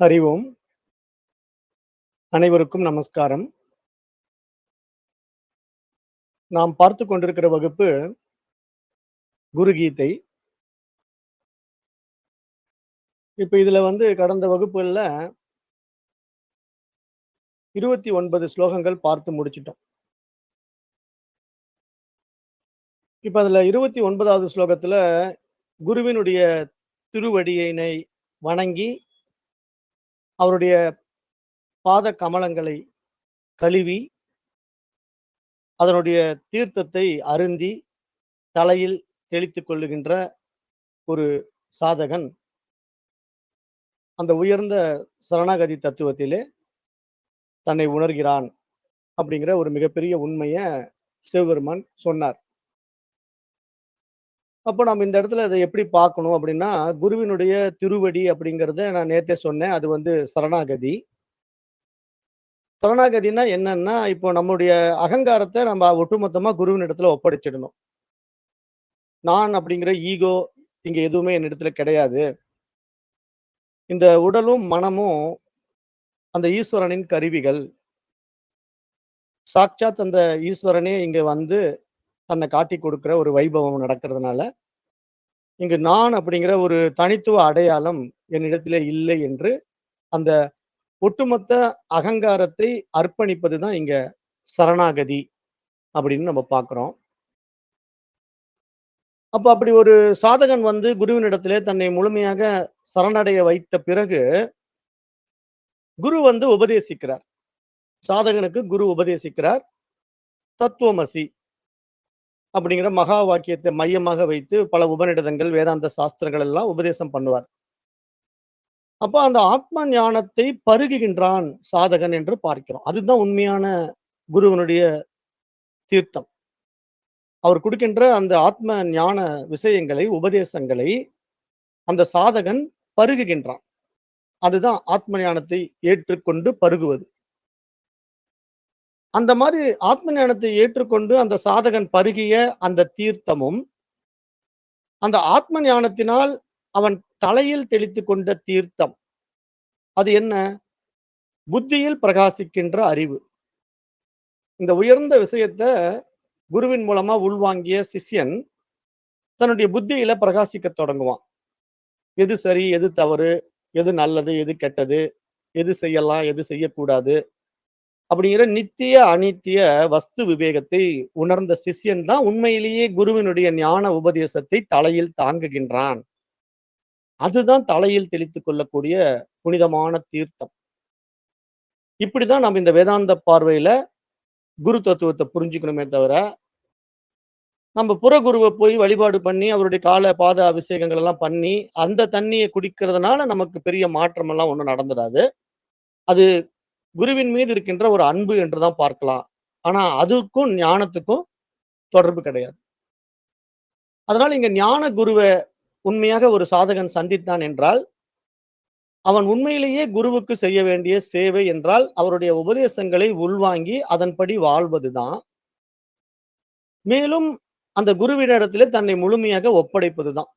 ஹரி ஓம். அனைவருக்கும் நமஸ்காரம். நாம் பார்த்துக் கொண்டிருக்கிற வகுப்பு குரு கீதை. இப்ப இதுல கடந்த வகுப்புகள்ல 29 ஸ்லோகங்கள் பார்த்து முடிச்சுட்டோம். இப்ப அதுல 29வது ஸ்லோகத்துல குருவினுடைய திருவடியினை வணங்கி, அவருடைய பாத கமலங்களை கழுவி, அதனுடைய தீர்த்தத்தை அருந்தி தலையில் தெளித்துக் கொள்ளுகின்ற ஒரு சாதகன், அந்த உயர்ந்த சரணாகதி தத்துவத்திலே தன்னை உணர்கிறான் அப்படிங்கிற ஒரு மிகப்பெரிய உண்மைய சிவபெருமான் சொன்னார். அப்ப நம்ம இந்த இடத்துல அத எப்படி பார்க்கணும் அப்படின்னா, குருவினுடைய திருவடி அப்படிங்கிறத நான் நேத்தே சொன்னேன். அது சரணாகதி. சரணாகதின்னா என்னன்னா, இப்போ நம்முடைய அகங்காரத்த நம்ம ஒட்டுமொத்தமா குருவினிடத்துல ஒப்படைச்சிடணும். நான் அப்படிங்கிற ஈகோ இங்க எதுவுமே என்னிடத்துல கிடையாது. இந்த உடலும், மனமும் அந்த ஈஸ்வரனின் கருவிகள். சாட்சாத் அந்த ஈஸ்வரனே இங்க தன்னை காட்டிக் கொடுக்கிற ஒரு வைபவம் நடக்கிறதுனால, இங்கு நான் அப்படிங்கிற ஒரு தனித்துவ அடையாளம் என்னிடத்திலே இல்லை என்று அந்த ஒட்டுமொத்த அகங்காரத்தை அர்ப்பணிப்பது தான் இங்க சரணாகதி அப்படின்னு நம்ம பார்க்கிறோம். அப்ப அப்படி ஒரு சாதகன் குருவினிடத்திலே தன்னை முழுமையாக சரணடைய வைத்த பிறகு, குரு உபதேசிக்கிறார். சாதகனுக்கு குரு உபதேசிக்கிறார். தத்துவமசி அப்படிங்கிற மகா வாக்கியத்தை மையமாக வைத்து பல உபநிடதங்கள், வேதாந்த சாஸ்திரங்கள் எல்லாம் உபதேசம் பண்ணுவார். அப்ப அந்த ஆத்ம ஞானத்தை பருகுகின்றான் சாதகன் என்று பார்க்கிறோம். அதுதான் உண்மையான குருவினுடைய தீர்த்தம். அவர் கொடுக்கின்ற அந்த ஆத்ம ஞான விஷயங்களை, உபதேசங்களை அந்த சாதகன் பருகுகின்றான். அதுதான் ஆத்ம ஞானத்தை ஏற்றுக்கொண்டு பருகுவது. அந்த மாரி ஆத்ம ஞானத்தை ஏற்றுக்கொண்டு அந்த சாதகன் பருகிய அந்த தீர்த்தமும், அந்த ஆத்ம ஞானத்தினால் அவன் தலையில் தெளித்துக் கொண்ட தீர்த்தம். அது என்ன? புத்தியில் பிரகாசிக்கின்ற அறிவு. இந்த உயர்ந்த விஷயத்த குருவின் மூலமா உள்வாங்கிய சிஷ்யன் தன்னுடைய புத்தியில பிரகாசிக்கத் தொடங்குவான். எது சரி, எது தவறு, எது நல்லது, எது கெட்டது, எது செய்யலாம், எது செய்யக்கூடாது அப்படிங்கிற நித்திய, அநித்திய வஸ்து விவேகத்தை உணர்ந்த சிஷ்யன் தான் உண்மையிலேயே குருவினுடைய ஞான உபதேசத்தை தலையில் தாங்குகின்றான். அதுதான் தலையில் தெளித்துக் கொள்ளக்கூடிய புனிதமான தீர்த்தம். இப்படிதான் நம்ம இந்த வேதாந்த பார்வையில குரு தத்துவத்தை புரிஞ்சுக்கணுமே தவிர, நம்ம புறகுருவ போய் வழிபாடு பண்ணி, அவருடைய கால, பாத அபிஷேகங்கள் எல்லாம் பண்ணி, அந்த தண்ணிய குடிக்கிறதுனால நமக்கு பெரிய மாற்றம் எல்லாம் ஒண்ணும் நடந்துடாது. அது குருவின் மீது இருக்கின்ற ஒரு அன்பு என்று தான் பார்க்கலாம். ஆனா, அதுக்கும் ஞானத்துக்கும் தொடர்பு கிடையாது. அதனால இங்க ஞான குருவ உண்மையாக ஒரு சாதகன் சந்தித்தான் என்றால், அவன் உண்மையிலேயே குருவுக்கு செய்ய வேண்டிய சேவை என்றால், அவருடைய உபதேசங்களை உள்வாங்கி அதன்படி வாழ்வதுதான். மேலும் அந்த குருவினிடத்திலே தன்னை முழுமையாக ஒப்படைப்பதுதான்.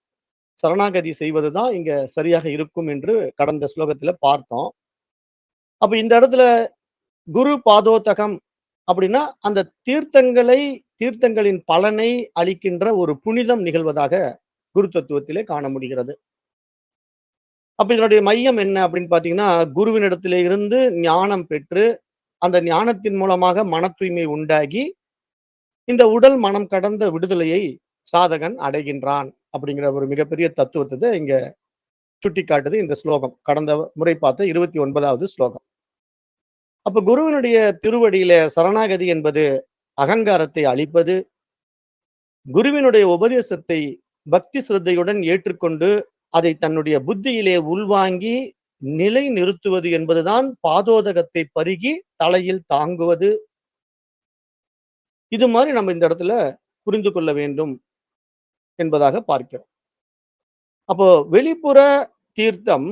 சரணாகதி செய்வதுதான் இங்க சரியாக இருக்கும் என்று கடந்த ஸ்லோகத்துல பார்த்தோம். அப்ப இந்த இடத்துல குரு பாதோதகம் அப்படின்னா, அந்த தீர்த்தங்களின் பலனை அளிக்கின்ற ஒரு புனிதம் நிகழ்வதாக குரு தத்துவத்திலே காண முடிகிறது. அப்ப இதனுடைய மையம் என்ன அப்படின்னு பார்த்தீங்கன்னா, குருவினிடத்திலே இருந்து ஞானம் பெற்று, அந்த ஞானத்தின் மூலமாக மன தூய்மை உண்டாகி, இந்த உடல் மனம் கடந்த விடுதலையை சாதகன் அடைகின்றான் அப்படிங்கிற ஒரு மிகப்பெரிய தத்துவத்தை இங்க சுட்டிக்காட்டுது இந்த ஸ்லோகம். கடந்த முறை பார்த்த 29வது ஸ்லோகம். அப்ப குருவினுடைய திருவடியில சரணாகதி என்பது அகங்காரத்தை அழிப்பது, குருவினுடைய உபதேசத்தை பக்தி சிரத்தையுடன் ஏற்றுக்கொண்டு அதை தன்னுடைய புத்தியிலே உள்வாங்கி நிலை நிறுத்துவது என்பதுதான் பாதோதகத்தை பருகி தலையில் தாங்குவது. இது மாதிரி நம்ம இந்த இடத்துல புரிந்து கொள்ள வேண்டும் என்பதாக பார்க்கிறோம். அப்போ வெளிப்புற தீர்த்தம்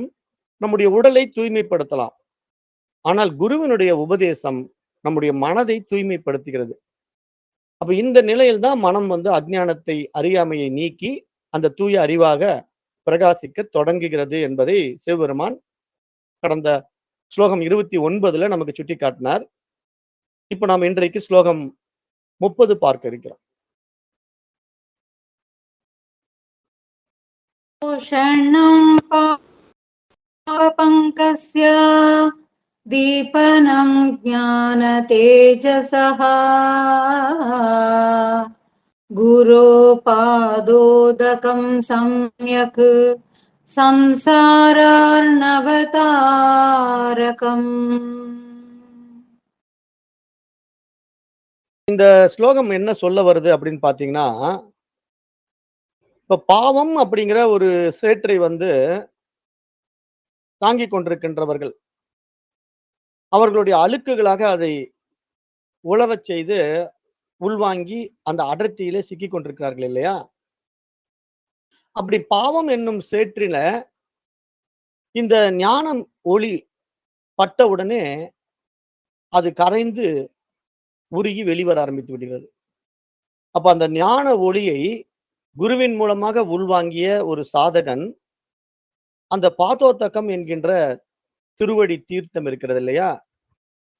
நம்முடைய உடலை தூய்மைப்படுத்தலாம். ஆனால் குருவினுடைய உபதேசம் நம்முடைய மனதை தூய்மைப்படுத்துகிறது. அப்ப இந்த நிலையில் தான் மனம் அஞ்ஞானத்தை, அறியாமையை நீக்கி அந்த தூய அறிவாக பிரகாசிக்க தொடங்குகிறது என்பதை சிவபெருமான் கடந்த ஸ்லோகம் 29ல நமக்கு சுட்டிக்காட்டினார். இப்ப நாம் இன்றைக்கு ஸ்லோகம் 30 பார்க்க இருக்கிறோம். பூஷணம் பாபபங்கஸ்ய தீபனம் ஞான தேஜசஹ குரோ பாதோதகம் சம்யக் சம்சாரார்ணவதாரகம். இந்த ஸ்லோகம் என்ன சொல்ல வருது அப்படின்னு பார்த்தீங்கன்னா, இப்ப பாவம் அப்படிங்கிற ஒரு சேற்றை வந்து தாங்கிக் கொண்டிருக்கின்றவர்கள், அவர்களுடைய அழுக்குகளாக அதை உலரச் செய்து, உள்வாங்கி அந்த அடர்த்தியிலே சிக்கிக் கொண்டிருக்கிறார்கள் இல்லையா? அப்படி பாவம் என்னும் சேற்றில இந்த ஞானம் ஒளி பட்ட உடனே அது கரைந்து உருகி வெளிவர ஆரம்பித்து விடுகிறது. அப்ப அந்த ஞான ஒளியை குருவின் மூலமாக உள்வாங்கிய ஒரு சாதகன், அந்த பாதோதகம் என்கின்ற திருவடி தீர்த்தம் இருக்கிறது இல்லையா?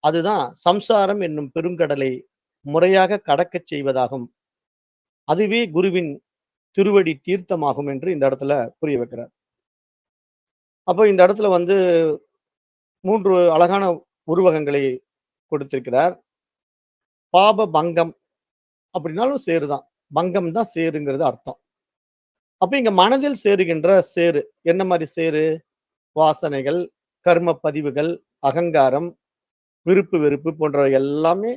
அதுதான் சம்சாரம் என்னும் பெருங்கடலை முறையாக கடக்கச் செய்வதாகும். அதுவே குருவின் திருவடி தீர்த்தமாகும் என்று இந்த இடத்துல புரிய வைக்கிறார். அப்போ இந்த இடத்துல வந்து 3 அழகான உருவகங்களை கொடுத்திருக்கிறார். பாப பங்கம் அப்படின்னாலும் சேரு தான். பங்கம் தான் சேருங்கிறது அர்த்தம். அப்ப இங்க மனதில் சேருகின்ற சேரு என்ன மாரி சேரு? வாசனைகள், கர்ம பதிவுகள், அகங்காரம், விருப்பு வெறுப்பு போன்றவை எல்லாமே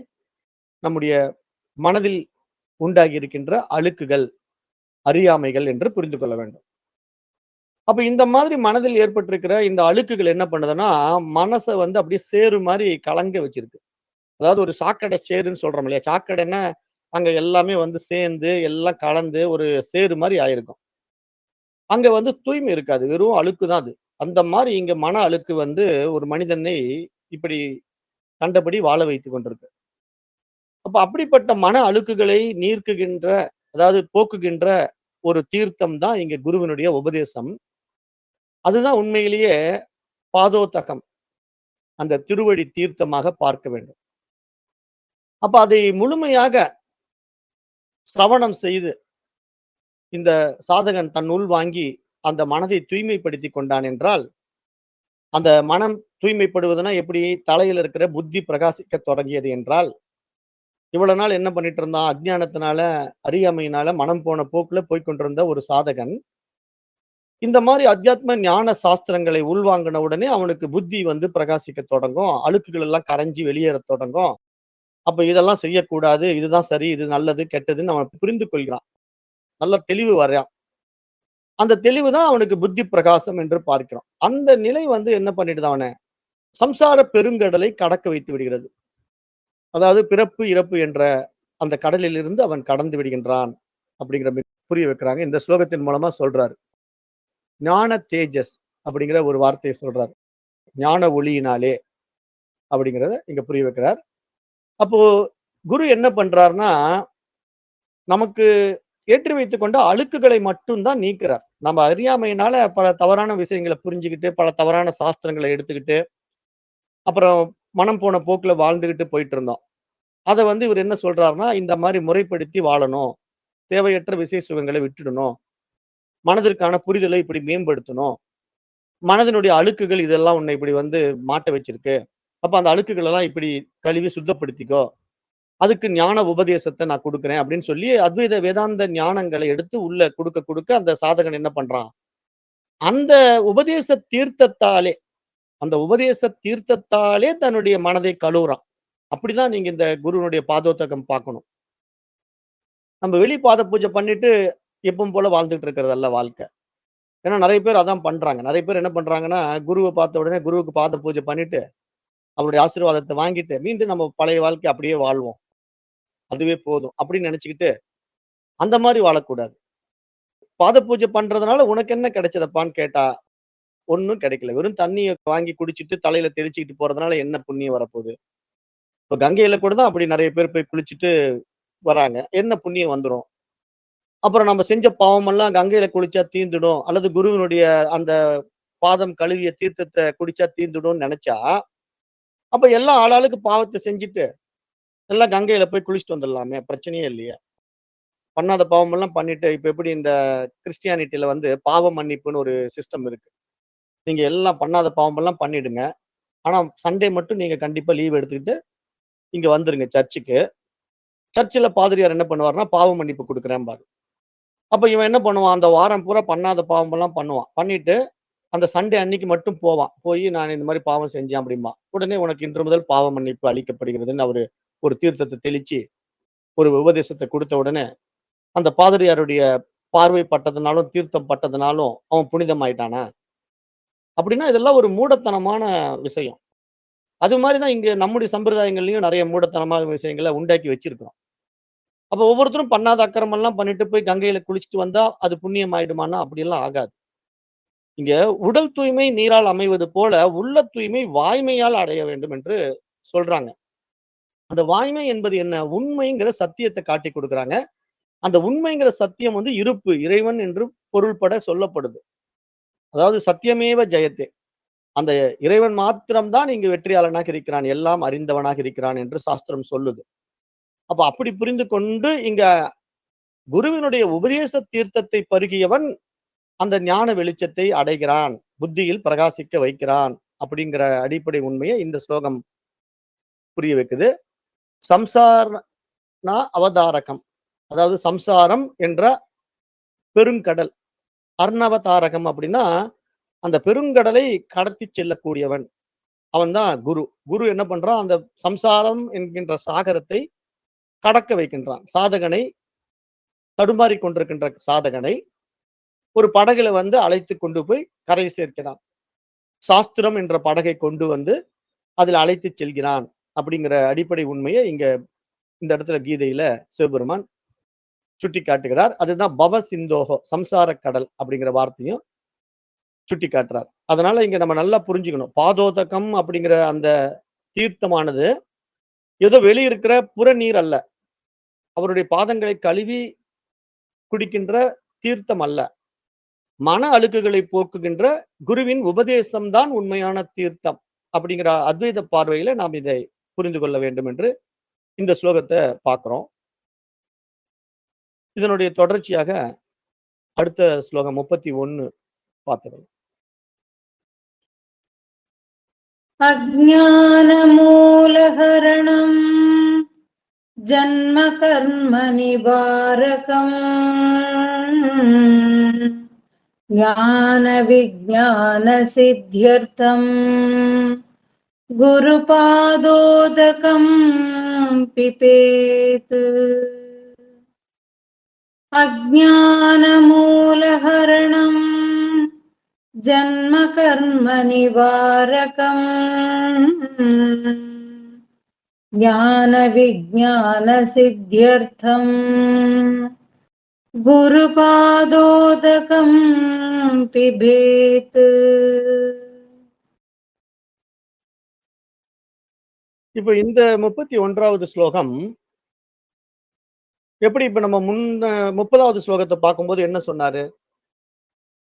நம்முடைய மனதில் உண்டாகி இருக்கின்ற அழுக்குகள், அறியாமைகள் என்று புரிந்து கொள்ள வேண்டும். அப்ப இந்த மாதிரி மனதில் ஏற்பட்டிருக்கிற இந்த அழுக்குகள் என்ன பண்ணுதுன்னா, மனச வந்து அப்படியே சேறு மாரி கலங்க வச்சிருக்கு. அதாவது ஒரு சாக்கடை சேறுன்னு சொல்றோம் இல்லையா? சாக்கடைன்னா, அங்க எல்லாமே வந்து சேர்ந்து, எல்லாம் கலந்து ஒரு சேறு மாரி ஆயிருக்கும். அங்க வந்து தூய்மை இருக்காது. வெறும் அழுக்கு தான் அது. அந்த மாரி இங்க மன அழுக்கு வந்து ஒரு மனிதனை இப்படி கண்டபடி வாழ வைத்துக் கொண்டிருக்கு. அப்ப அப்படிப்பட்ட மன அழுக்குகளை நீக்குகின்ற, அதாவது போக்குகின்ற ஒரு தீர்த்தம் தான் இங்க குருவினுடைய உபதேசம். அதுதான் உண்மையிலேயே பாதோதகம். அந்த திருவடி தீர்த்தமாக பார்க்க வேண்டும். அப்ப அதை முழுமையாக சிரவணம் செய்து, இந்த சாதகன் தன் உள் வாங்கி அந்த மனதை தூய்மைப்படுத்திக் கொண்டான் என்றால், அந்த மனம் தூய்மைப்படுவதுனா எப்படி? தலையில இருக்கிற புத்தி பிரகாசிக்கத் தொடங்கியது என்றால், இவ்வளவு நாள் என்ன பண்ணிட்டு இருந்தான்? அஞ்ஞானத்தினால, அறியாமையினால மனம் போன போக்குல போய்க் கொண்டிருந்த ஒரு சாதகன், இந்த மாரி அத்தியாத்ம ஞான சாஸ்திரங்களை உள்வாங்கின உடனே அவனுக்கு புத்தி வந்து பிரகாசிக்கத் தொடங்கும். அழுக்குகள் எல்லாம் கரைஞ்சு வெளியேறத் தொடங்கும். அப்ப இதெல்லாம் செய்யக்கூடாது. இதுதான் சரி, இது நல்லது, கெட்டதுன்னு அவன் புரிந்து கொள்கிறான். நல்ல தெளிவு வர்றான். அந்த தெளிவு தான் அவனுக்கு புத்தி பிரகாசம் என்று பார்க்கிறோம். அந்த நிலை வந்து என்ன பண்ணிடுது அவன? சம்சார பெருங்கடலை கடக்க வைத்து விடுகிறது. அதாவது பிறப்பு, இறப்பு என்ற அந்த கடலிலிருந்து அவன் கடந்து விடுகின்றான். அப்படிங்கிற மாரி புரிய வைக்கிறாங்க. இந்த ஸ்லோகத்தின் மூலமா சொல்றாரு. ஞான தேஜஸ் அப்படிங்கிற ஒரு வார்த்தையை சொல்றாரு. ஞான ஒளியினாலே அப்படிங்கிறத இங்க புரிய வைக்கிறார். அப்போ குரு என்ன பண்றார்ன்னா, நமக்கு ஏற்றி வைத்துக் கொண்ட அழுக்குகளை மட்டும் தான் நீக்குறார். நம்ம அறியாமையினால பல தவறான விஷயங்கள புரிஞ்சுகிட்டு, பல தவறான சாஸ்திரங்கள எடுத்துக்கிட்டு, அப்புறம் மனம் போன போக்குல வாழ்ந்துகிட்டு போயிட்டு இருந்தோம். அத வந்து இவரு என்ன சொல்றாருன்னா, இந்த மாரி முறைப்படுத்தி வாழணும். தேவையற்ற விசை சுகங்களை விட்டுடணும். மனதிற்கான புரிதலை இப்படி மேம்படுத்தணும். மனதினுடைய அழுக்குகள் இதெல்லாம் உன்னை இப்படி வந்து மாட்ட வச்சிருக்கு. அப்ப அந்த அழுக்குகள் எல்லாம் இப்படி கழுவி சுத்தப்படுத்திக்கோ. அதுக்கு ஞான உபதேசத்த நான் குடுக்குறேன் அப்படின்னு சொல்லி, அத்வைத வேதாந்த ஞானங்களை எடுத்து உள்ள குடுக்க, குடுக்க அந்த சாதகன் என்ன பண்றான்? அந்த உபதேச தீர்த்தத்தாலே அந்த உபதேச தீர்த்தத்தாலே தன்னுடைய மனதை கழுவுறான். அப்படிதான் நீங்க இந்த குருவினுடைய பாதோத்தகம் பார்க்கணும். நம்ம வெளி பாத பூஜை பண்ணிட்டு, எப்பவும் போல வாழ்ந்துட்டு இருக்கிறதல்ல வாழ்க்கை. ஏன்னா நெறைய பேர் அதான் பண்றாங்க. நெறைய பேர் என்ன பண்றாங்கன்னா, குருவ பார்த்த உடனே குருவுக்கு பாத பூஜை பண்ணிட்டு, அவருடைய ஆசீர்வாதத்த வாங்கிட்டு, மீண்டும் நம்ம பழைய வாழ்க்கை அப்படியே வாழ்வோம். அதுவே போதும். அப்படின்னு நெனச்சுக்கிட்டு, அந்த மாரி வாழக்கூடாது. பாத பூஜை பண்றதுனால உனக்கு என்ன கிடைச்சதப்பான்னு கேட்டா, ஒண்ணும் கிடைக்கல. வெறும் தண்ணிய வாங்கி குடிச்சிட்டு, தலையில தெளிச்சுக்கிட்டு போறதுனால என்ன புண்ணியம் வரப்போது? இப்ப கங்கையில கூட தான் அப்படி நெறைய பேர் போய் குளிச்சுட்டு வராங்க. என்ன புண்ணியம் வந்துரும்? அப்புறம் நம்ம செஞ்ச பாவமெல்லாம் கங்கையில குளிச்சா தீர்ந்துடும். அல்லது குருவினுடைய அந்த பாதம் கழுவிய தீர்த்தத்தை குடிச்சா தீர்ந்துடும்னு நினைச்சா, அப்ப எல்லாம் ஆளாளுக்கு பாவத்தை செஞ்சுட்டு, எல்லாம் கங்கையில போய் குளிச்சுட்டு வந்துடலாமே! பிரச்சனையே இல்லையே! பண்ணாத பாவமெல்லாம் பண்ணிட்டு, இப்ப எப்படி இந்த கிறிஸ்டியானிட்டில வந்து பாவ மன்னிப்புன்னு ஒரு சிஸ்டம் இருக்கு. நீங்க எல்லாம் பண்ணாத பாவமெல்லாம் பண்ணிடுங்க. ஆனா சண்டே மட்டும் நீங்க கண்டிப்பா லீவ் எடுத்துக்கிட்டு, இங்க வந்துருங்க சர்ச்சுக்கு. சர்ச்சுல பாதிரியார் என்ன பண்ணுவாருன்னா, பாவ மன்னிப்பு குடுக்குறேன்பாரு. அப்ப இவன் என்ன பண்ணுவான், அந்த வாரம் பூரா பண்ணாத பாவமெல்லாம் பண்ணுவான். பண்ணிட்டு, அந்த சண்டே அன்னைக்கு மட்டும் போவான். போயி நான் இந்த மாரி பாவம் செஞ்சேன் அப்படிம்பான். உடனே உனக்கு இன்று முதல் பாவ மன்னிப்பு அளிக்கப்படுகிறதுன்னு அவரு ஒரு தீர்த்தத்த தெளிச்சு, ஒரு உபதேசத்த குடுத்த உடனே, அந்த பாதிரியாருடைய பார்வை பட்டதுனாலும், தீர்த்தம் பட்டதுனாலும் அவன் புனிதமாயிட்டானா? அப்படின்னா இதெல்லாம் ஒரு மூடத்தனமான விஷயம். அது மாரி தான் இங்க நம்முடைய சம்பிரதாயங்கள்லயும் நெறைய மூடத்தனமான விஷயங்கள உண்டாக்கி வச்சிருக்கிறோம். அப்ப ஒவ்வொருத்தரும் பண்ணாத அக்கிரமம்லாம் பண்ணிட்டு போய் கங்கையில குளிச்சுட்டு வந்தா, அது புண்ணியம் ஆயிடுமான்னா, அப்படியெல்லாம் ஆகாது. இங்க உடல் தூய்மை நீரால் அமைவது போல, உள்ள தூய்மை வாய்மையால் அடைய வேண்டும் என்று சொல்றாங்க. அந்த வாய்மை என்பது என்ன? உண்மைங்கிற சத்தியத்த காட்டிக் குடுக்குறாங்க. அந்த உண்மைங்கிற சத்தியம் வந்து இருப்பு, இறைவன் என்று பொருள்பட சொல்லப்படுது. அதாவது சத்தியமேவ ஜெயத்தே. அந்த இறைவன் மாத்திரம் தான் இங்கு வெற்றியாளனாக இருக்கிறான். எல்லாம் அறிந்தவனாக இருக்கிறான் என்று சாஸ்திரம் சொல்லுது. அப்ப அப்படி புரிந்து கொண்டு இங்க குருவினுடைய உபதேச தீர்த்தத்தை பருகியவன் அந்த ஞான வெளிச்சத்தை அடைகிறான். புத்தியில் பிரகாசிக்க வைக்கிறான். அப்படிங்கிற அடிப்படை உண்மையை இந்த ஸ்லோகம் புரிய வைக்குது. சம்சாரனா அவதாரகம். அதாவது சம்சாரம் என்ற பெருங்கடல். அர்ணவதாரகம் அப்படின்னா, அந்த பெருங்கடலை கடத்திச் செல்லக்கூடியவன். அவன் தான் குரு. குரு என்ன பண்றான்? அந்த சம்சாரம் என்கின்ற சாகரத்தை கடக்க வைக்கின்றான். சாதகனை தடுமாறிக் கொண்டிருக்கின்ற சாதகனை ஒரு படகுல வந்து அழைத்துக் கொண்டு போய் கரை சேர்க்கிறான். சாஸ்திரம் என்ற படகை கொண்டு வந்து அதில் அழைத்துச் செல்கிறான். அப்படிங்கிற அடிப்படை உண்மையை இங்க இந்த இடத்துல கீதையில சிவபெருமான் சுட்டிக்காட்டுகிறார். அதுதான் பவ சிந்தோகோ சம்சார கடல் அப்படிங்கிற வார்த்தையும் சுட்டிக்காட்டுறார். அதனால இங்க நம்ம நல்லா புரிஞ்சுக்கணும். பாதோதகம் அப்படிங்கிற அந்த தீர்த்தமானது ஏதோ வெளிய இருக்கிற புறநீர் அல்ல. அவருடைய பாதங்களை கழுவி குடிக்கின்ற தீர்த்தம் அல்ல. மன அழுக்குகளை போக்குகின்ற குருவின் உபதேசம் தான் உண்மையான தீர்த்தம். அப்படிங்கிற அத்வைத பார்வையில நாம் இதை புரிந்து கொள்ள வேண்டும் என்று இந்த ஸ்லோகத்தை பார்க்கிறோம். இதனுடைய தொடர்ச்சியாக அடுத்த ஸ்லோகம் 31 பார்த்துக்கலாம். अज्ञानमूलहरणम् जन्म कर्म निवारकम् ज्ञान विज्ञान सिद्ध्यर्थम् गुरुपादोदकम् पिबेत् अज्ञानमूलहरणम् जन्म कर्म निवारकम् ज्ञान विज्ञान सिद्ध्यर्थम् गुरुपादोदकम् पिबेत्. இப்ப இந்த 31வது ஸ்லோகம் எப்படி இப்ப நம்ம 30வது ஸ்லோகத்தை பார்க்கும்போது என்ன சொன்னாரு?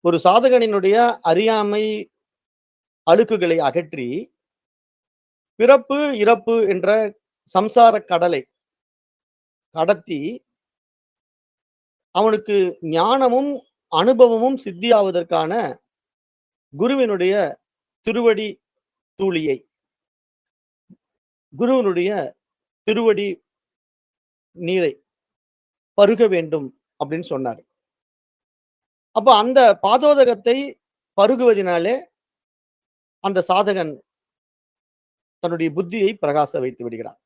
ஒரு சாதகனினுடைய அறியாமை அழுக்குகளை அகற்றி, பிறப்பு, இறப்பு என்ற சம்சார கடலை கடத்தி, அவனுக்கு ஞானமும், அனுபவமும் சித்தியாவதற்கான குருவினுடைய திருவடி தூளியை, குருவினுடைய திருவடி நீரை பருக வேண்டும் அப்படின்னு சொன்னாரு. அப்ப அந்த பாதோதகத்தை பருகுவதினாலே அந்த சாதகன் தன்னுடைய புத்தியை பிரகாச வைத்து விடுகிறான்.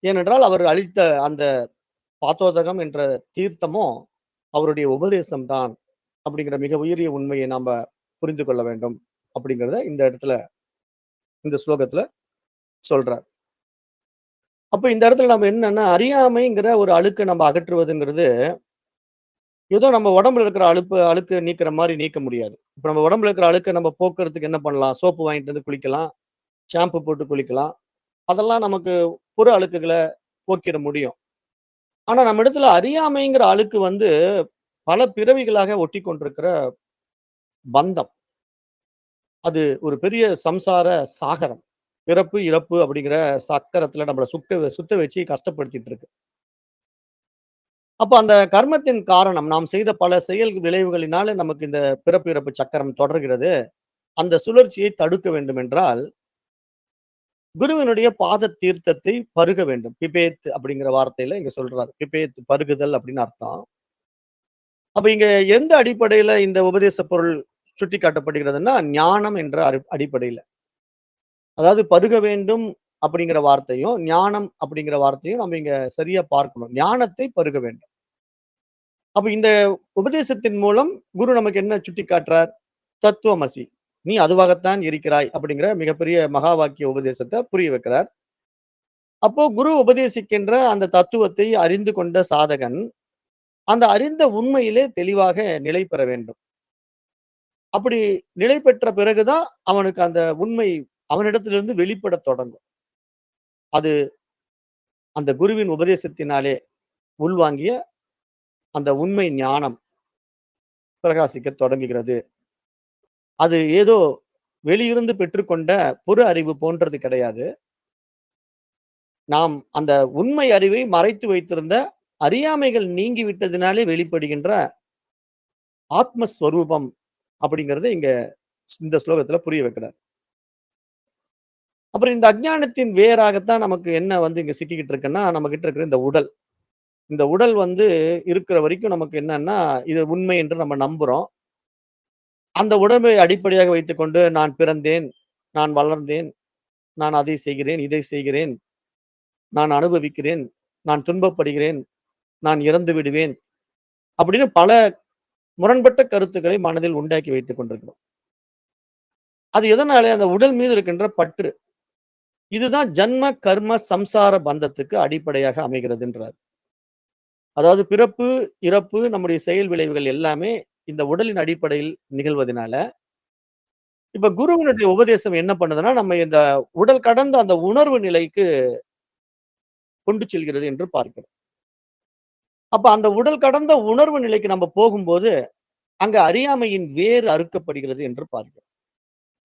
ஏனென்றால் அவர் அளித்த அந்த பாதோதகம் என்ற தீர்த்தமும் அவருடைய உபதேசம் தான் அப்படிங்கிற மிக உயரிய உண்மையை நாம புரிந்து கொள்ள வேண்டும் அப்படிங்கிறத இந்த இடத்துல இந்த ஸ்லோகத்துல சொல்றார். அப்ப இந்த இடத்துல நம்ம என்னன்னா அறியாமைங்கிற ஒரு அழுக்கை நம்ம அகற்றுவதுங்கிறது ஏதோ நம்ம உடம்புல இருக்கிற அழுக்கு நீக்கிற மாதிரி நீக்க முடியாது. இப்ப நம்ம உடம்புல இருக்கிற அழுக்கை நம்ம போக்குறதுக்கு என்ன பண்ணலாம்? சோப்பு வாங்கிட்டு வந்து குளிக்கலாம், ஷாம்பு போட்டு குளிக்கலாம். அதெல்லாம் நமக்கு புற அழுக்குகளை போக்கிட முடியும். ஆனா நம்ம இடத்துல அறியாமைங்கிற அழுக்கு வந்து பல பிறவிகளாக ஒட்டி கொண்டிருக்கிற பந்தம். அது ஒரு பெரிய சம்சார சாகரம். பிறப்பு, இறப்பு அப்படிங்கிற சக்கரத்துல நம்மள சுத்த வச்சு கஷ்டப்படுத்திட்டு இருக்கு. அப்ப அந்த கர்மத்தின் காரணம், நாம் செய்த பல செயல் விளைவுகளினால நமக்கு இந்த பிறப்பு, இறப்பு சக்கரம் தொடர்கிறது. அந்த சுழற்சியை தடுக்க வேண்டும் என்றால், குருவினுடைய பாத தீர்த்தத்தை பருக வேண்டும். பிபேத் அப்படிங்கிற வார்த்தையில இங்க சொல்றாரு. பிபேத் பருகுதல் அப்படின்னு அர்த்தம். அப்ப இங்க எந்த அடிப்படையில இந்த உபதேச பொருள் சுட்டிக்காட்டப்படுகிறதுன்னா, ஞானம் என்ற அடிப்படையில. அதாவது பருக வேண்டும் அப்படிங்கிற வார்த்தையும், ஞானம் அப்படிங்கிற வார்த்தையும் நம்ம இங்க சரியா பார்க்கணும். ஞானத்தை பருக வேண்டும். அப்ப இந்த உபதேசத்தின் மூலம் குரு நமக்கு என்ன சுட்டிக்காட்டுறார்? தத்துவமசி. நீ அதுவாகத்தான் இருக்கிறாய் அப்படிங்கிற மிகப்பெரிய மகா வாக்கிய உபதேசத்த புரிய வைக்கிறார். அப்போ குரு உபதேசிக்கின்ற அந்த தத்துவத்தை அறிந்து கொண்ட சாதகன், அந்த அறிந்த உண்மையிலே தெளிவாக நிலை பெற வேண்டும். அப்படி நிலை பெற்ற பிறகுதான் அவனுக்கு அந்த உண்மை அவனிடத்திலிருந்து வெளிப்படத் தொடங்கும். அது அந்த குருவின் உபதேசத்தினாலே உள்வாங்கிய அந்த உண்மை ஞானம் பிரகாசிக்கத் தொடங்குகிறது. அது ஏதோ வெளியிருந்து பெற்றுக்கொண்ட புற அறிவு போன்றது கிடையாது. நாம் அந்த உண்மை அறிவை மறைத்து வைத்திருந்த அறியாமைகள் நீங்கி விட்டதினாலே வெளிப்படுகின்ற ஆத்மஸ்வரூபம் அப்படிங்கிறத இங்க இந்த ஸ்லோகத்துல புரிய வைக்கிறார். அப்புறம் இந்த அஞ்ஞானத்தின் வேராகத்தான் நமக்கு என்ன வந்து இங்க சிக்கிக்கிட்டு இருக்குன்னா, நம்மகிட்ட இருக்கிற இந்த உடல். இந்த உடல் வந்து இருக்கிற வரைக்கும் நமக்கு என்னன்னா, இது உண்மை என்று நம்ம நம்புறோம். அந்த உடம்பை அடிப்படையாக வைத்துக்கொண்டு நான் பிறந்தேன், நான் வளர்ந்தேன், நான் அதை செய்கிறேன், இதை செய்கிறேன், நான் அனுபவிக்கிறேன், நான் துன்பப்படுகிறேன், நான் இறந்து விடுவேன் அப்படின்னு பல முரண்பட்ட கருத்துக்களை மனதில் உண்டாக்கி வைத்துக் கொண்டிருக்கிறோம். அது எதனால? அந்த உடல் மீது இருக்கின்ற பற்று. இதுதான் ஜன்ம, கர்ம, சம்சார பந்தத்துக்கு அடிப்படையாக அமைகிறதுன்றார். அதாவது பிறப்பு, இறப்பு, நம்முடைய செயல் விளைவுகள் எல்லாமே இந்த உடலின் அடிப்படையில் நிகழ்வதனால, இப்ப குருவினுடைய உபதேசம் என்ன பண்ணுதுன்னா, நம்ம இந்த உடல் கடந்த அந்த உணர்வு நிலைக்கு கொண்டு செல்கிறது என்று பார்க்கிறோம். அப்ப அந்த உடல் கடந்த உணர்வு நிலைக்கு நம்ம போகும்போது, அங்க அறியாமையின் வேர் அறுக்கப்படுகிறது என்று பார்க்கிறோம்.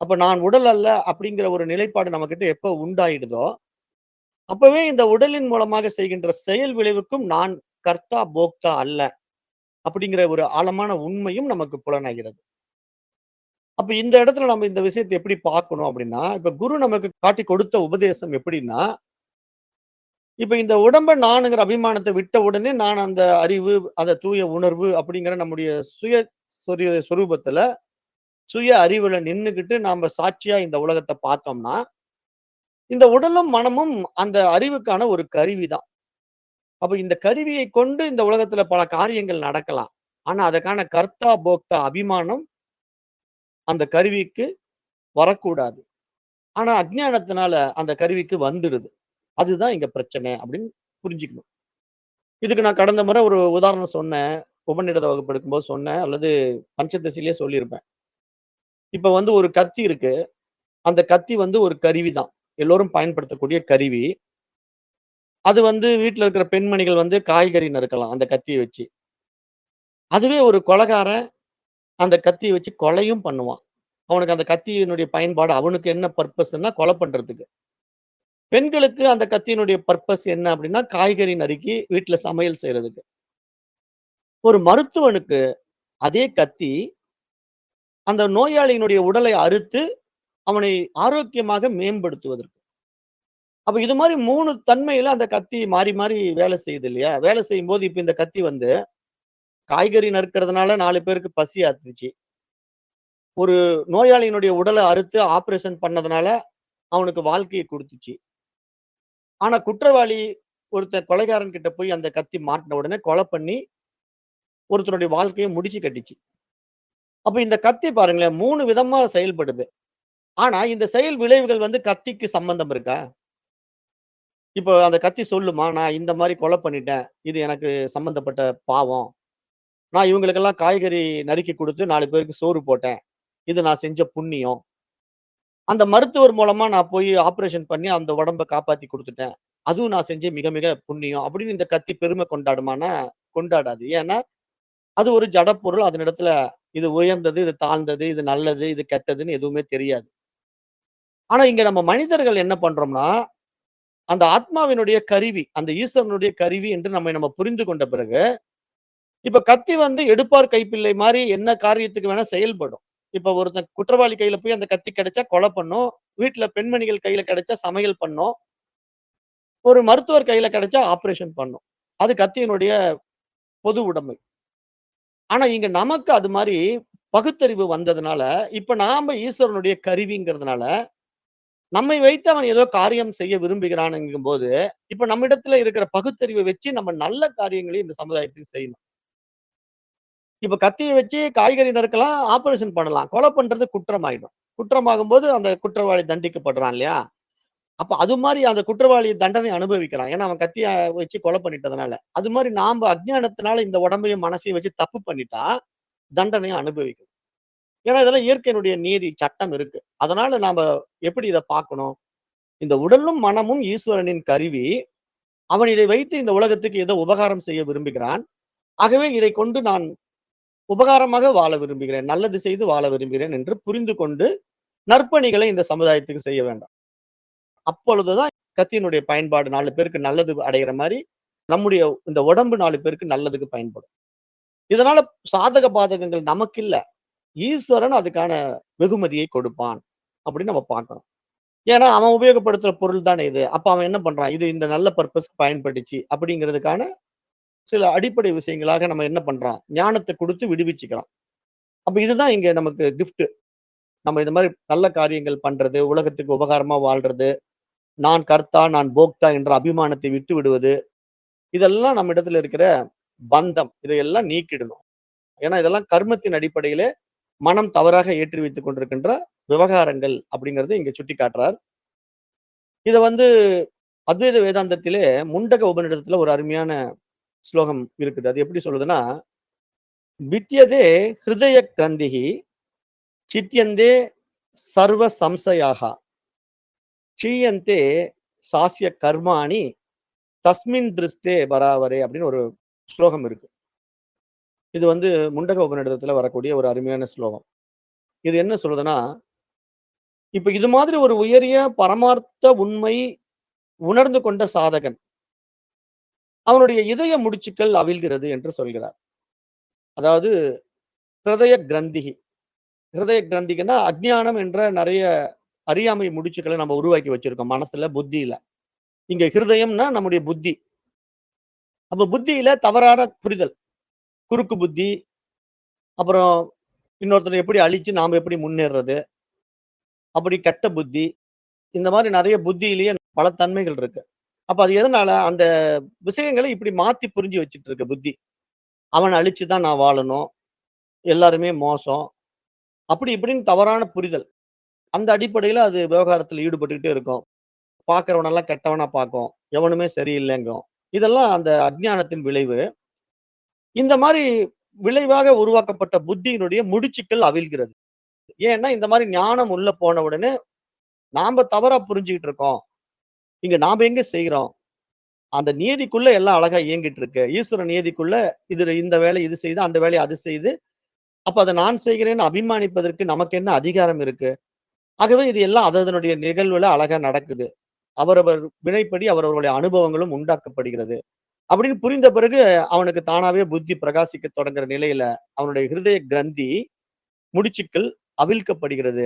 அப்ப நான் உடல் அல்ல அப்படிங்கிற ஒரு நிலைப்பாடு நம்மகிட்ட எப்ப உண்டாயிடுதோ, அப்பவே இந்த உடலின் மூலமாக செய்கின்ற செயல் விளைவுக்கும் நான் கர்த்தா, போக்தா அல்ல அப்படிங்கிற ஒரு ஆழமான உண்மையும் நமக்கு புலனாகிறது. அப்ப இந்த இடத்துல நம்ம இந்த விஷயத்தை எப்படி பார்க்கணும் அப்படின்னா, இப்ப குரு நமக்கு காட்டிக் கொடுத்த உபதேசம் எப்படின்னா, இப்ப இந்த உடம்ப நானுங்கிற அபிமானத்த விட்ட உடனே நான் அந்த அறிவு, அந்த தூய உணர்வு அப்படிங்கிற நம்முடைய சுய சொரூபத்துல, சுய அறிவுல நின்னுகிட்டு நாம சாட்சியா இந்த உலகத்த பார்த்தோம்னா, இந்த உடலும், மனமும் அந்த அறிவுக்கான ஒரு கருவிதான். அப்ப இந்த கருவியை கொண்டு இந்த உலகத்துல பல காரியங்கள் நடக்கலாம். ஆனா அதற்கான கர்த்தா, போக்தா அபிமானம் அந்த கருவிக்கு வரக்கூடாது. ஆனா அஞ்ஞானத்தினால அந்த கருவிக்கு வந்துடுது. அதுதான் இங்க பிரச்சனை அப்படின்னு புரிஞ்சுக்கணும். இதுக்கு நான் கடந்த முறை ஒரு உதாரணம் சொன்னேன். உபநிடத வகுப்பு எடுக்கும்போது சொன்னேன். அல்லது பஞ்சதசியிலேயே சொல்லியிருப்பேன். இப்ப வந்து ஒரு கத்தி இருக்கு. அந்த கத்தி வந்து ஒரு கருவிதான். எல்லோரும் பயன்படுத்தக்கூடிய கருவி. அது வந்து வீட்ல இருக்கிற பெண்மணிகள் வந்து காய்கறி நறுக்கலாம் அந்த கத்திய வச்சு. அதுவே ஒரு கொலைகாரன் அந்த கத்திய வச்சு கொலையும் பண்ணுவான். அவனுக்கு அந்த கத்தியினுடைய பயன்பாடு அவனுக்கு என்ன பர்ப்பஸ்ன்னா கொலை பண்றதுக்கு. பெண்களுக்கு அந்த கத்தியினுடைய பர்ப்பஸ் என்ன அப்படின்னா, காய்கறி நறுக்கி வீட்ல சமையல் செய்றதுக்கு. ஒரு மருத்துவனுக்கு அதே கத்தி அந்த நோயாளியினுடைய உடலை அறுத்து அவனை ஆரோக்கியமாக மேம்படுத்துவதற்கு. அப்ப இது மாரி 3 தன்மையில அந்த கத்தி மாறி, மாறி வேலை செய்யுது இல்லையா? வேலை செய்யும்போது இப்ப இந்த கத்தி வந்து காய்கறி நறுக்கிறதுனால 4 பேருக்கு பசி ஆத்துச்சு. ஒரு நோயாளியினுடைய உடல அறுத்து ஆப்பரேஷன் பண்ணதுனால அவனுக்கு வாழ்க்கைய குடுத்துச்சு. ஆனா குற்றவாளி ஒருத்தன் கொலைகாரன் கிட்ட போய் அந்த கத்தி மாட்டுன உடனே கொலை பண்ணி ஒருத்தனுடைய வாழ்க்கைய முடிச்சு கட்டிச்சு. அப்ப இந்த கத்தி பாருங்களேன் 3 விதமா செயல்படுது. ஆனா இந்த செயல் விளைவுகள் வந்து கத்திக்கு சம்பந்தம் இருக்கா? இப்போ அந்த கத்தி சொல்லுமா? நான் இந்த மாரி கொலை பண்ணிட்டேன். இது எனக்கு சம்பந்தப்பட்ட பாவம். நான் இவங்களுக்கெல்லாம் காய்கறி நறுக்கி குடுத்து 4 பேருக்கு சோறு போட்டேன். இது நான் செஞ்ச புண்ணியம். அந்த மருத்துவர் மூலமா நான் போய் ஆப்பரேஷன் பண்ணி அந்த உடம்ப காப்பாத்தி குடுத்துட்டேன். அதுவும் நான் செஞ்ச மிக மிக புண்ணியம். அப்படின்னு இந்த கத்தி பெருமை கொண்டாடுமான்னா, கொண்டாடாது. ஏன்னா, அது ஒரு ஜடப்பொருள். அதனிடத்துல இது உயர்ந்தது, இது தாழ்ந்தது, இது நல்லது, இது கெட்டதுன்னு எதுவுமே தெரியாது. ஆனா இங்க நம்ம மனிதர்கள் என்ன பண்றோம்னா, அந்த ஆத்மாவினுடைய கருவி, அந்த ஈஸ்வரனுடைய கருவி என்று நம்ம புரிந்து கொண்ட பிறகு, இப்ப கத்தி வந்து எடுப்பார் கைப்பிள்ளை மாரி என்ன காரியத்துக்கு வேணா செயல்படும். இப்ப ஒருத்தன் குற்றவாளி கையில போய் அந்த கத்தி கிடைச்சா கொலை பண்ணும். வீட்ல பெண்மணிகள் கையில கிடைச்சா சமையல் பண்ணும். ஒரு மருத்துவர் கையில கிடைச்சா ஆப்பரேஷன் பண்ணும். அது கத்தியினுடைய பொது உடைமை. ஆனா இங்க நமக்கு அது மாரி பகுத்தறிவு வந்ததுனால, இப்ப நாம ஈஸ்வரனுடைய கருவிங்கிறதுனால, நம்மை வைத்து அவன் ஏதோ காரியம் செய்ய விரும்புகிறான்ங்கும்போது, இப்ப நம்மிடத்துல இருக்கிற பகுத்தறிவ வச்சு நம்ம நல்ல காரியங்களை இந்த சமுதாயத்துக்கு செய்யணும். இப்ப கத்திய வச்சு காய்கறி நறுக்கலாம், ஆப்பரேஷன் பண்ணலாம். கொலை பண்றது குற்றமாயிடும். குற்றமாகும்போது அந்த குற்றவாளி தண்டிக்கப்படுறான் இல்லையா? அப்ப அது மாரி அந்த குற்றவாளி தண்டனை அனுபவிக்கிறான். ஏன்னா, அவன் கத்திய வச்சு கொலை பண்ணிட்டதுனால. அது மாரி நாம அஞ்ஞானத்தினால இந்த உடம்பையும், மனசையும் வச்சு தப்பு பண்ணிட்டா, தண்டனைய அனுபவிக்கணும். ஏன்னா, இதெல்லாம் இயற்கையினுடைய நீதி, சட்டம் இருக்கு. அதனால நாம எப்படி இத பார்க்கணும்? இந்த உடலும், மனமும் ஈஸ்வரனின் கருவி. அவன் இதை வைத்து இந்த உலகத்துக்கு ஏதோ உபகாரம் செய்ய விரும்புகிறான். ஆகவே இதைக் கொண்டு நான் உபகாரமாக வாழ விரும்புகிறேன். நல்லது செய்து வாழ விரும்புகிறேன் என்று புரிந்து கொண்டு, நற்பணிகளை இந்த சமுதாயத்துக்கு செய்ய வேண்டும். அப்பொழுதுதான் கத்தியினுடைய பயன்பாடு 4 பேருக்கு நல்லது அடையிற மாரி, நம்முடைய இந்த உடம்பு 4 பேருக்கு நல்லதுக்கு பயன்படும். இதனால சாதக பாதகங்கள் நமக்கு இல்ல. ஈஸ்வரன் அதுக்கான வெகுமதியை கொடுப்பான். அப்படின்னு நம்ம பார்க்கணும். ஏன்னா, அவன் உபயோகப்படுத்துற பொருள் தானே இது. அப்ப அவன் என்ன பண்றான்? இது இந்த நல்ல பர்ப்பஸ்க்கு பயன்பட்டுச்சு அப்படிங்கிறதுக்கான சில அடிப்படை விஷயங்களாக நம்ம என்ன பண்றான்? ஞானத்த குடுத்து விடுவிச்சுக்கிறான். அப்ப இதுதான் இங்க நமக்கு கிஃப்ட். நம்ம இந்த மாரி நல்ல காரியங்கள் பண்றது, உலகத்துக்கு உபகாரமா வாழ்றது, நான் கர்த்தா, நான் போக்தா என்ற அபிமானத்தை விட்டு விடுவது, இதெல்லாம் நம்மிடத்துல இருக்கிற பந்தம். இதையெல்லாம் நீக்கிடணும். ஏன்னா, இதெல்லாம் கர்மத்தின் அடிப்படையிலே மனம் தவறாக ஏற்றி வைத்துக் கொண்டிருக்கின்ற விவகாரங்கள் அப்படிங்கிறத இங்க சுட்டிக்காட்டுறார். இத வந்து அத்வைத வேதாந்தத்திலே முண்டக உபநிடதத்துல ஒரு அருமையான ஸ்லோகம் இருக்குது. அது எப்படி சொல்லுதுன்னா, "வித்யதே ஹிருதய கிரந்திஹி சித்யந்தே சர்வ சம்சயாஹ க்ஷீயந்தே சாஸ்ய கர்மாணி தஸ்மின் திருஷ்டே பராவரே" அப்படின்னு ஒரு ஸ்லோகம் இருக்கு. இது வந்து முண்டக உபநிடதத்துல வரக்கூடிய ஒரு அருமையான ஸ்லோகம். இது என்ன சொல்லுதுன்னா, இப்ப இது மாதிரி ஒரு உயரிய பரமார்த்த உண்மை உணர்ந்து கொண்ட சாதகன், அவனுடைய இதய முடிச்சுக்கள் அவிழ்கிறது என்று சொல்கிறார். அதாவது ஹிருதய கிரந்திகி. ஹிருதய கிரந்திகன்னா அஞ்ஞானம் என்ற நெறைய அறியாமை முடிச்சுக்கள நம்ம உருவாக்கி வச்சிருக்கோம் மனசுல, புத்தியில. இங்க ஹிருதயம்னா நம்முடைய புத்தி. அப்ப புத்தியில தவறான புரிதல், குறுக்கு புத்தி, அப்புறம் இன்னொருத்தர எப்படி அழிச்சு நாம எப்படி முன்னேறுறது, அப்படி கெட்ட புத்தி, இந்த மாரி நெறைய புத்தியிலேயே பல தன்மைகள் இருக்கு. அப்ப அது எதனால? அந்த விஷயங்கள இப்படி மாத்தி புரிஞ்சு வச்சுட்டு இருக்கு புத்தி. அவன அழிச்சு தான் நான் வாழணும். எல்லாருமே மோசம். அப்படி இப்படின்னு தவறான புரிதல். அந்த அடிப்படையில அது விவகாரத்துல ஈடுபட்டுக்கிட்டே இருக்கும். பார்க்கிறவனெல்லாம் கெட்டவனா பார்க்கும். எவனுமே சரியில்லைங்கும். இதெல்லாம் அந்த அஞ்ஞானத்தின் விளைவு. இந்த மாரி விளைவாக உருவாக்கப்பட்ட புத்தியினுடைய முடிச்சுக்கள் அவிழ்கிறது. ஏன்னா, இந்த மாரி ஞானம் உள்ள போன உடனே, நாம தவறா புரிஞ்சுகிட்டு இருக்கோம். இங்க நாம எங்க செய்றோம்? அந்த நியதிக்குள்ள எல்லாம் அழகா இயங்கிட்டு இருக்கு. ஈஸ்வர நியதிக்குள்ள இதுல இந்த வேலை இது செய்து, அந்த வேலைய அது செய்து, அப்ப அத நான் செய்கிறேன்னு அபிமானிப்பதற்கு நமக்கு என்ன அதிகாரம் இருக்கு? ஆகவே இது எல்லாம் அதனுடைய நிகழ்வுல அழகா நடக்குது. அவரவர் வினைப்படி அவரவர்களுடைய அனுபவங்களும் உண்டாக்கப்படுகிறது. அப்படின்னு புரிந்த பிறகு அவனுக்கு தானாவே புத்தி பிரகாசிக்க தொடங்குற நிலையில, அவனுடைய ஹிருதய கிரந்தி முடிச்சுக்கள் அவிழ்க்கப்படுகிறது.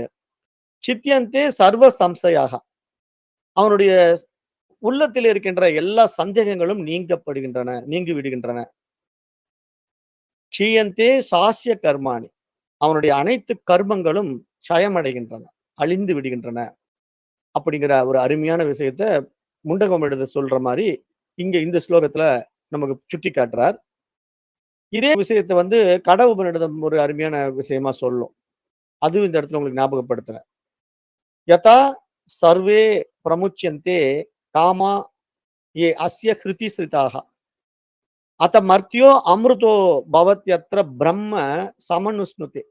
சித்யந்தே சர்வ சம்சயாக. அவனுடைய உள்ளத்தில் இருக்கின்ற எல்லா சந்தேகங்களும் நீங்கி விடுகின்றன. க்ஷீயந்தே சாஸ்ய கர்மாணி. அவனுடைய அனைத்து கர்மங்களும் க்ஷயமடைகின்றன, அழிந்து விடுகின்றன. அப்படிங்கிற ஒரு அருமையான விஷயத்த முண்டகம் எழுத சொல்ற மாரி, இங்க இந்த ஸ்லோகத்துல நமக்கு சுட்டிக்காட்டுறார். இதே விஷயத்த வந்து கட உபநிடதம் ஒரு அருமையான விஷயமா சொல்லும். அதுவும் இந்த இடத்துல உங்களுக்கு ஞாபகப்படுத்துறேன். யதா சர்வே பிரமுச்யந்தே காமா ஏ அஸ்ய ஹிருதி ஸ்ரிதாக அத மர்த்யோ அம்ருதோ பவத்யத்ர பிரம்ம சமனுஸ்னுதே.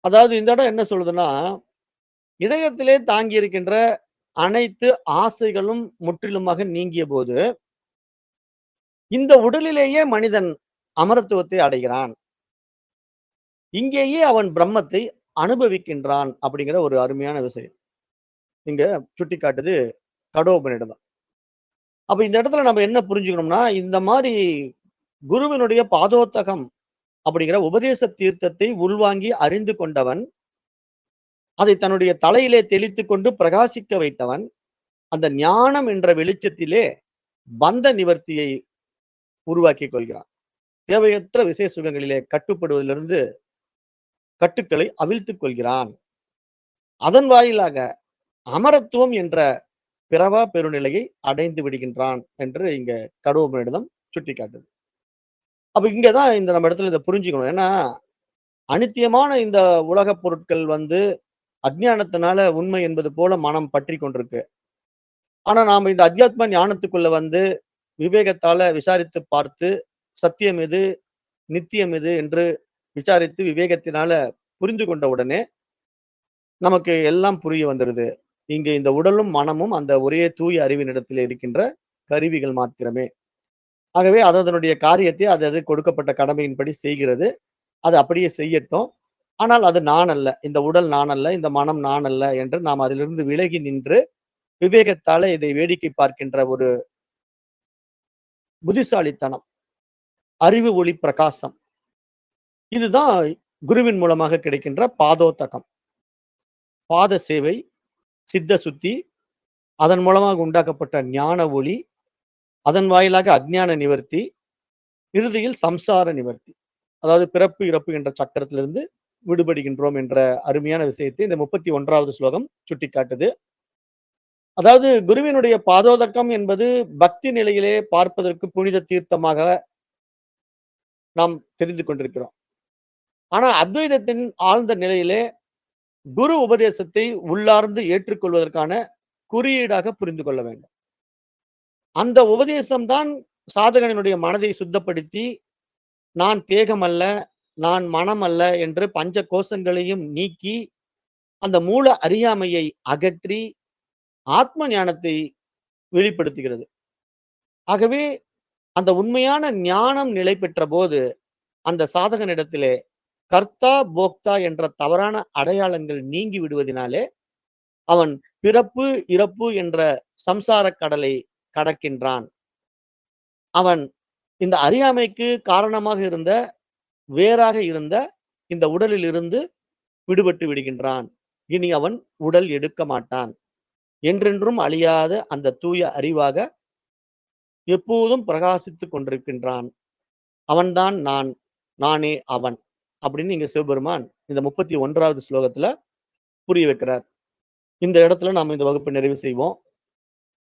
அதாவது இந்த இடம் என்ன சொல்லுதுன்னா, இதயத்திலே தாங்கி இருக்கின்ற அனைத்து ஆசைகளும் முற்றிலுமாக நீங்கிய போது, இந்த உடலிலேயே மனிதன் அமரத்துவத்தை அடைகிறான். இங்கேயே அவன் பிரம்மத்தை அனுபவிக்கின்றான் அப்படிங்கிற ஒரு அருமையான விஷயம் இங்க சுட்டிக்காட்டுது கடோபனிடம். அப்ப இந்த இடத்துல நம்ம என்ன புரிஞ்சுக்கணும்னா, இந்த மாதிரி குருவினுடைய பாதோத்தகம் அப்படிங்கிற உபதேச தீர்த்தத்தை உள்வாங்கி அறிந்து கொண்டவன், அதை தன்னுடைய தலையிலே தெளித்துக் கொண்டு பிரகாசிக்க வைத்தவன், அந்த ஞானம் என்ற வெளிச்சத்திலே பந்த நிவர்த்தியை உருவாக்கிக் கொள்கிறான். தேவையற்ற விசேஷ சுகங்களிலே கட்டுப்படுவதிலிருந்து கட்டுக்களை அவிழ்த்துக் கொள்கிறான். அதன் வாயிலாக அமரத்துவம் என்ற பிறவா பெருநிலையை அடைந்து விடுகின்றான் என்று இங்க கடோபனிடம் சுட்டிக்காட்டுது. அப்ப இங்கதான் இந்த நம்ம இடத்துல இதை புரிஞ்சுக்கணும். ஏன்னா அனித்தியமான இந்த உலகப் பொருட்கள் அஞ்ஞானத்தினால உண்மை என்பது போல மனம் பற்றி கொண்டிருக்கு. ஆனா நாம இந்த அத்தியாத்ம ஞானத்துக்குள்ள விவேகத்தால விசாரித்து பார்த்து சத்தியம் எது, நித்தியம் எது என்று விசாரித்து விவேகத்தினால புரிந்து கொண்ட உடனே நமக்கு எல்லாம் புரிய வந்துருது. இங்க இந்த உடலும் மனமும் அந்த ஒரே தூய அறிவினிடத்தில் இருக்கின்ற கருவிகள் மாத்திரமே. ஆகவே அது அதனுடைய காரியத்தை அது அது கொடுக்கப்பட்ட கடமையின்படி செய்கிறது. அது அப்படியே செய்யட்டும். ஆனால் அது நான் அல்ல. இந்த உடல் நான் அல்ல. இந்த மனம் நான் அல்ல என்று நாம் அதிலிருந்து விலகி நின்று விவேகத்தால இதை வேடிக்கை பார்க்கின்ற ஒரு புத்திசாலித்தனம், அறிவு ஒளி பிரகாசம். இதுதான் குருவின் மூலமாக கிடைக்கின்ற பாதோத்தகம். பாத சேவை, சித்த சுத்தி, அதன் மூலமாக உண்டாக்கப்பட்ட ஞான ஒளி, அதன் வாயிலாக அஞ்ஞான நிவர்த்தி, இறுதியில் சம்சார நிவர்த்தி. அதாவது பிறப்பு, இறப்பு என்ற சக்கரத்திலிருந்து விடுபடுகின்றோம் என்ற அருமையான விஷயத்தை இந்த 31வது ஸ்லோகம் சுட்டிக்காட்டுது. அதாவது குருவினுடைய பாதோதக்கம் என்பது பக்தி நிலையிலே பார்ப்பதற்கு புனித தீர்த்தமாக நாம் தெரிந்து கொண்டிருக்கிறோம். ஆனா அத்வைதத்தின் ஆழ்ந்த நிலையிலே குரு உபதேசத்தை உள்ளார்ந்து ஏற்றுக்கொள்வதற்கான குறியீடாக புரிந்து கொள்ள வேண்டும். அந்த உபதேசம்தான் சாதகனுடைய மனதை சுத்தப்படுத்தி, நான் தேகம் அல்ல, நான் மனம் அல்ல என்று பஞ்ச கோஷங்களையும் நீக்கி, அந்த மூல அறியாமையை அகற்றி, ஆத்ம ஞானத்தை வெளிப்படுத்துகிறது. ஆகவே அந்த உண்மையான ஞானம் நிலை பெற்ற போது, அந்த சாதகனிடத்திலே கர்த்தா, போக்தா என்ற தவறான அடையாளங்கள் நீங்கி விடுவதினாலே, அவன் பிறப்பு, இறப்பு என்ற சம்சார கடலை கடக்கின்றான். அவன் இந்த அறியாமைக்கு காரணமாக இருந்த, வேறாக இருந்த இந்த உடலில் இருந்து விடுபட்டு விடுகின்றான். இனி அவன் உடல் எடுக்க மாட்டான். என்றென்றும் அழியாத அந்த தூய அறிவாக எப்போதும் பிரகாசித்துக் கொண்டிருக்கின்றான். அவன்தான் நான், நானே அவன். அப்படின்னு இங்க சிவபெருமான் இந்த 31வது ஸ்லோகத்துல புரிய வைக்கிறார். இந்த இடத்துல நாம இந்த வகுப்பை நிறைவு செய்வோம்.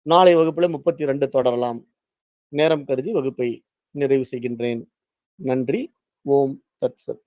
நாளை வகுப்புல 32 தொடரலாம். நேரம் கருதி வகுப்பை நிறைவு செய்கின்றேன். நன்றி. ஓம் தத் சத்.